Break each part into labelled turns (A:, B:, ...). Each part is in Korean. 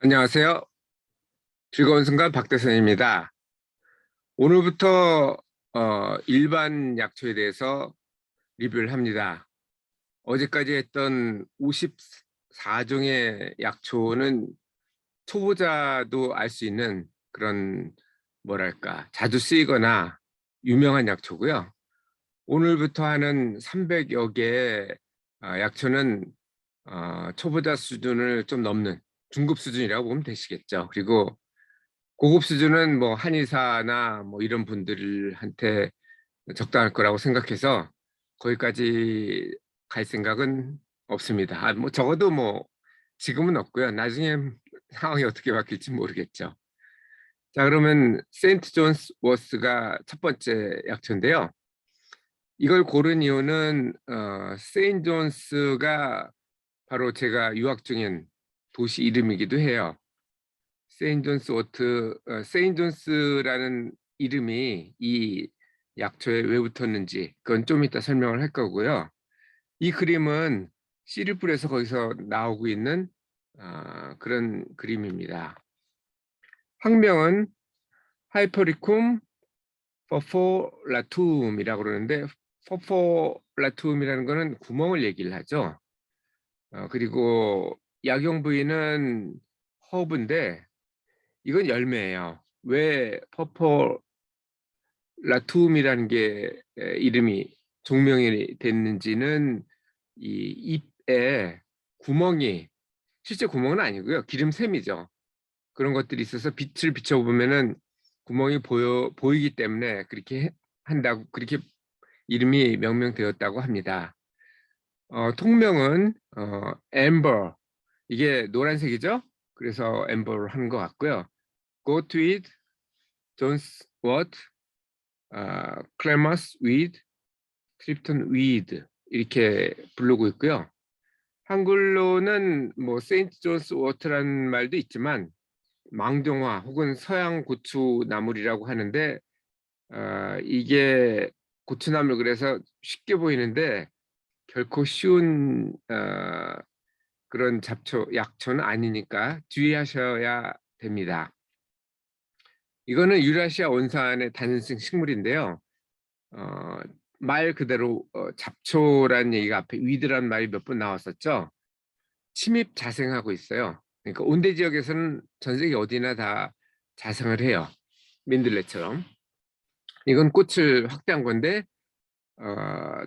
A: 안녕하세요. 즐거운 순간 박대선입니다. 오늘부터 일반 약초에 대해서 리뷰를 합니다. 어제까지 했던 54종의 약초는 초보자도 알 수 있는 그런 뭐랄까 자주 쓰이거나 유명한 약초고요. 오늘부터 하는 300여 개의 약초는 초보자 수준을 좀 넘는 중급 수준이라고 보면 되시겠죠. 그리고 고급 수준은 뭐 한의사나 뭐 이런 분들한테 적당할 거라고 생각해서 거기까지 갈 생각은 없습니다. 뭐 적어도 뭐 지금은 없고요. 나중에 상황이 어떻게 바뀔지 모르겠죠. 자, 그러면 세인트 존스 워스가 첫 번째 약초인데요. 이걸 고른 이유는 세인트 존스가 바로 제가 유학 중인 도시 이름이기도 해요. 세인트 존스라는 이름이 이 약초에 왜 붙었는지 그건 좀 이따 설명을 할 거고요. 이 그림은 씨를 뿌려서 거기서 나오고 있는 그런 그림입니다. 학명은 하이퍼리쿰 퍼포라툼이라고 그러는데, 퍼포라툼이라는 거는 구멍을 얘기를 하죠. 그리고 약용 부위는 허브인데 이건 열매예요. 왜 퍼포라툼이라는 게 이름이 종명이 됐는지는 이 잎에 구멍이, 실제 구멍은 아니고요, 기름샘이죠. 그런 것들이 있어서 빛을 비춰보면은 구멍이 보이기 때문에 그렇게 한다고, 그렇게 이름이 명명되었다고 합니다. 통명은 엠버, 이게 노란색이죠. 그래서 엠버를 하는 것 같고요. 고트윗, 존스워트, 클레머스 위드, 트립톤 위드 이렇게 부르고 있고요. 한글로는 뭐 세인트 존스 워터라는 말도 있지만 망종화 혹은 서양 고추 나물이라고 하는데, 이게 고추나물 그래서 쉽게 보이는데 결코 쉬운 그런 약초는 아니니까 주의하셔야 됩니다. 이거는 유라시아 원산의 다년생 식물인데요. 어, 말 그대로 잡초라는 얘기가 앞에 위드라는 말이 몇 번 나왔었죠. 침입 자생하고 있어요. 그러니까 온대 지역에서는 전 세계 어디나 다 자생을 해요. 민들레처럼. 이건 꽃을 확대한 건데 어,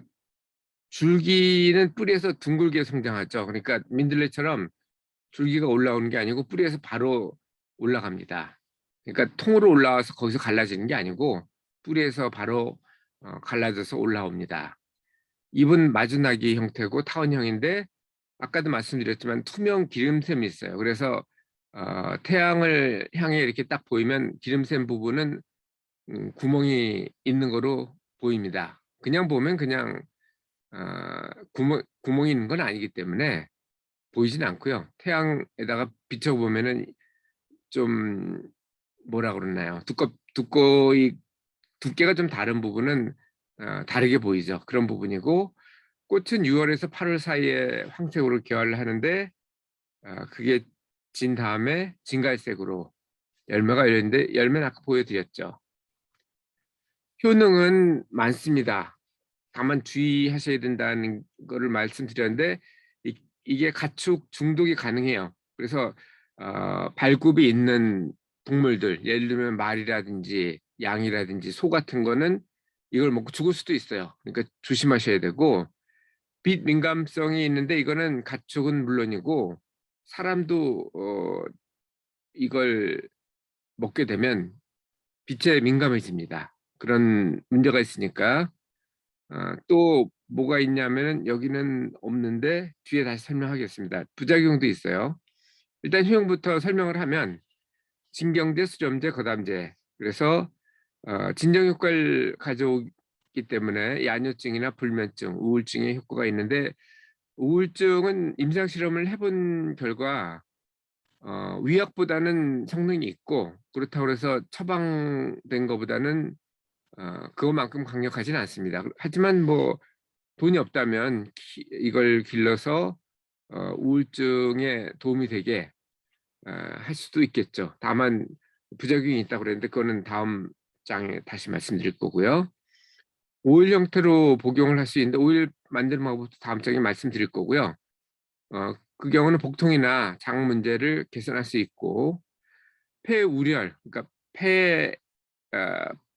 A: 줄기는 뿌리에서 둥글게 성장하죠. 그러니까 민들레처럼 줄기가 올라오는 게 아니고 뿌리에서 바로 올라갑니다. 그러니까 통으로 올라와서 거기서 갈라지는 게 아니고 뿌리에서 바로 갈라져서 올라옵니다. 잎은 마주나기 형태고 타원형인데 아까도 말씀드렸지만 투명 기름샘이 있어요. 그래서 태양을 향해 이렇게 딱 보이면 기름샘 부분은 구멍이 있는 거로 보입니다. 그냥 보면 그냥 구멍이 있는 건 아니기 때문에 보이진 않고요. 태양에다가 비춰보면은 좀 뭐라 그러나요? 두께가 좀 다른 부분은 다르게 보이죠. 그런 부분이고, 꽃은 6월에서 8월 사이에 황색으로 개화를 하는데 그게 진 다음에 진갈색으로 열매가 열리는데, 열매는 아까 보여드렸죠. 효능은 많습니다. 다만 주의하셔야 된다는 거를 말씀드렸는데, 이게 가축 중독이 가능해요. 그래서 발굽이 있는 동물들, 예를 들면 말이라든지 양이라든지 소 같은 거는 이걸 먹고 죽을 수도 있어요. 그러니까 조심하셔야 되고, 빛 민감성이 있는데 이거는 가축은 물론이고 사람도 이걸 먹게 되면 빛에 민감해집니다. 그런 문제가 있으니까. 또 뭐가 있냐면은 여기는 없는데 뒤에 다시 설명하겠습니다. 부작용도 있어요. 일단 효용부터 설명을 하면 진경제, 수렴제, 거담제. 그래서 진정 효과를 가져오기 때문에 야뇨증이나 불면증, 우울증에 효과가 있는데, 우울증은 임상 실험을 해본 결과 위약보다는 성능이 있고, 그렇다고 해서 처방된 것보다는 그것만큼 강력하지는 않습니다. 하지만 뭐 돈이 없다면 이걸 길러서 우울증에 도움이 되게 할 수도 있겠죠. 다만 부작용이 있다고 그랬는데 그거는 다음 장에 다시 말씀드릴 거고요. 오일 형태로 복용을 할 수 있는데 오일 만드는 방법도 다음 장에 말씀드릴 거고요. 그 경우는 복통이나 장 문제를 개선할 수 있고 폐우열, 그러니까 폐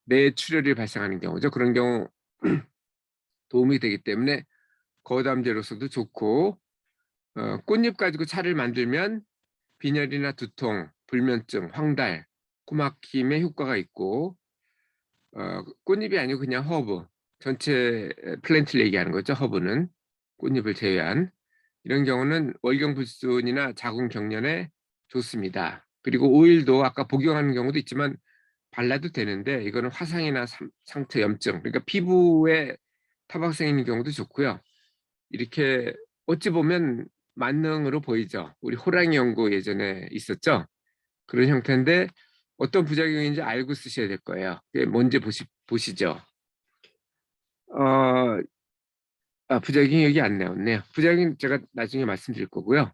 A: 뇌출혈이 발생하는 경우죠. 그런 경우 도움이 되기 때문에 거담제로서도 좋고 꽃잎 가지고 차를 만들면 빈혈이나 두통, 불면증, 황달, 코막힘에 효과가 있고 꽃잎이 아니고 그냥 허브, 전체 플랜트를 얘기하는 거죠. 허브는 꽃잎을 제외한 이런 경우는 월경불순이나 자궁 경련에 좋습니다. 그리고 오일도 아까 복용하는 경우도 있지만 발라도 되는데 이거는 화상이나 상처, 염증, 그러니까 피부에 타박 생기는 경우도 좋고요. 이렇게 어찌 보면 만능으로 보이죠. 우리 호랑이 연고 예전에 있었죠. 그런 형태인데 어떤 부작용인지 알고 쓰셔야 될 거예요. 그게 뭔지 보시죠. 어, 부작용이 여기 안 나왔네요. 부작용 제가 나중에 말씀드릴 거고요.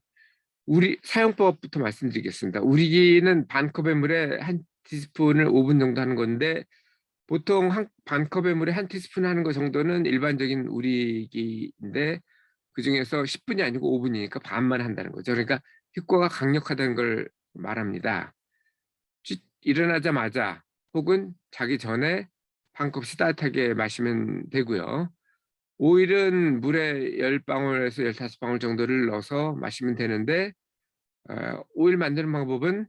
A: 우리 사용법부터 말씀드리겠습니다. 우리기는 반 컵의 물에 한 티스푼을 5분 정도 하는 건데 보통 반 컵의 물에 한 티스푼 하는 거 정도는 일반적인 우리기인데 그 중에서 10분이 아니고 5분이니까 반만 한다는 거죠. 그러니까 효과가 강력하다는 걸 말합니다. 일어나자마자 혹은 자기 전에 반 컵씩 따뜻하게 마시면 되고요. 오일은 물에 10방울에서 15방울 정도를 넣어서 마시면 되는데 오일 만드는 방법은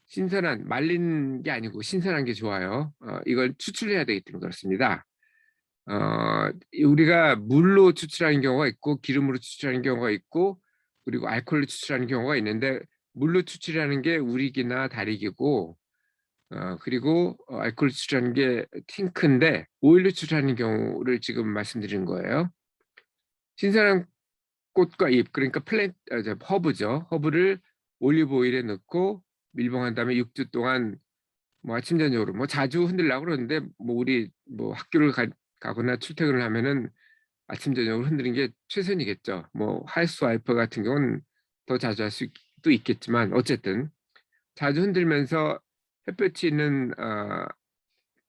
A: 신선한 말린 게 아니고 신선한 게 좋아요. 이걸 추출해야 되기 때문에 그렇습니다. 우리가 물로 추출하는 경우가 있고 기름으로 추출하는 경우가 있고 그리고 알코올로 추출하는 경우가 있는데 물로 추출하는 게 우리기나 다리기고 그리고 알코올로 추출하는 게 팅크인데 오일로 추출하는 경우를 지금 말씀드린 거예요. 신선한 꽃과 잎 그러니까 허브죠. 허브를 올리브 오일에 넣고 밀봉한 다음에 6주 동안 뭐 아침 저녁으로 뭐 자주 흔들려고 그러는데 뭐 우리 뭐 학교를 가거나 출퇴근을 하면은 아침 저녁으로 흔드는 게 최선이겠죠. 뭐 하우스와이프 같은 경우는 더 자주 할 수도 있겠지만 어쨌든 자주 흔들면서 햇볕이 있는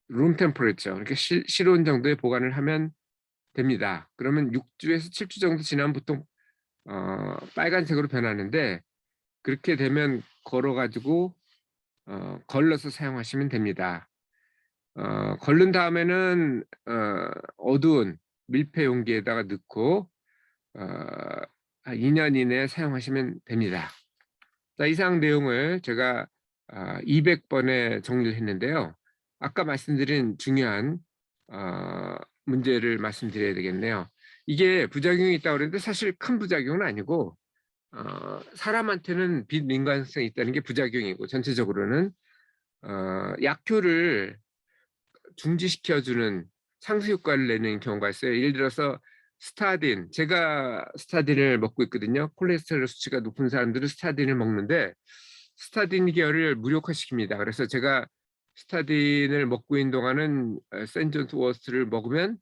A: 룸 템퍼레처 이렇게 실온 정도의 보관을 하면 됩니다. 그러면 6주에서 7주 정도 지나면 보통 빨간색으로 변하는데 그렇게 되면 걸어가지고 걸러서 사용하시면 됩니다. 걸른 다음에는 어두운 밀폐 용기에다가 넣고 한 2년 이내에 사용하시면 됩니다. 자, 이상 내용을 제가 200번에 정리를 했는데요. 아까 말씀드린 중요한 문제를 말씀드려야 되겠네요. 이게 부작용이 있다고 그랬는데 사실 큰 부작용은 아니고 사람한테는 비민감성이 있다는 게 부작용이고 전체적으로는 약효를 중지시켜주는 상수 효과를 내는 경우가 있어요. 예를 들어서 스타딘, 제가 스타딘을 먹고 있거든요. 콜레스테롤 수치가 높은 사람들은 스타딘을 먹는데 스타딘 계열을 무력화시킵니다. 그래서 제가 스타딘을 먹고 있는 동안은 센존스 워스트를 먹으면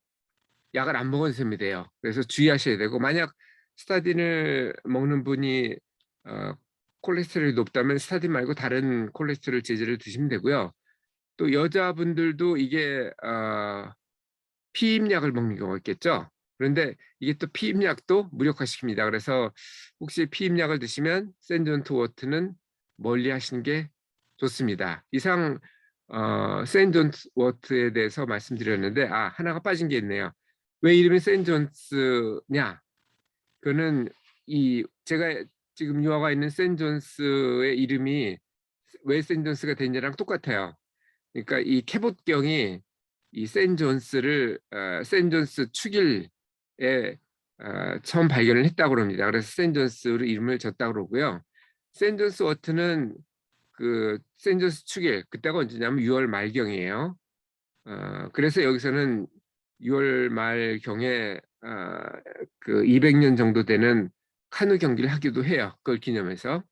A: 약을 안 먹은 셈이 돼요. 그래서 주의하셔야 되고 만약 스타딘을 먹는 분이 콜레스테롤이 높다면 스타딘 말고 다른 콜레스테롤 제제를 드시면 되고요. 또 여자분들도 이게 피임약을 먹는 경우가 있겠죠. 그런데 이게 또 피임약도 무력화시킵니다. 그래서 혹시 피임약을 드시면 센존트워트는 멀리 하시는 게 좋습니다. 이상 센존트워트에 대해서 말씀드렸는데 하나가 빠진 게 있네요. 왜 이름이 센존스냐? 그거는 제가 지금 유화가 있는 센존스의 이름이 왜 센존스가 됐냐랑 똑같아요. 그러니까 이 캐봇경이 이 센존스 축일에 처음 발견을 했다고 합니다. 그래서 센존스로 이름을 졌다고 그러고요. 센존스 워트는 그 센존스 축일 그때가 언제냐면 6월 말경이에요. 그래서 여기서는 6월 말경에 그 200년 정도 되는 카누 경기를 하기도 해요. 그걸 기념해서.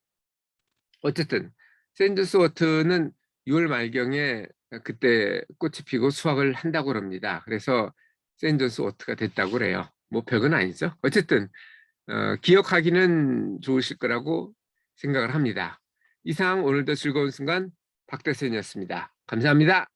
A: 어쨌든 샌더스 워트는 6월 말경에 그때 꽃이 피고 수확을 한다고 합니다. 그래서 샌더스 워트가 됐다고 그래요. 뭐 별건 아니죠. 어쨌든 기억하기는 좋으실 거라고 생각을 합니다. 이상 오늘도 즐거운 순간 박대선이었습니다. 감사합니다.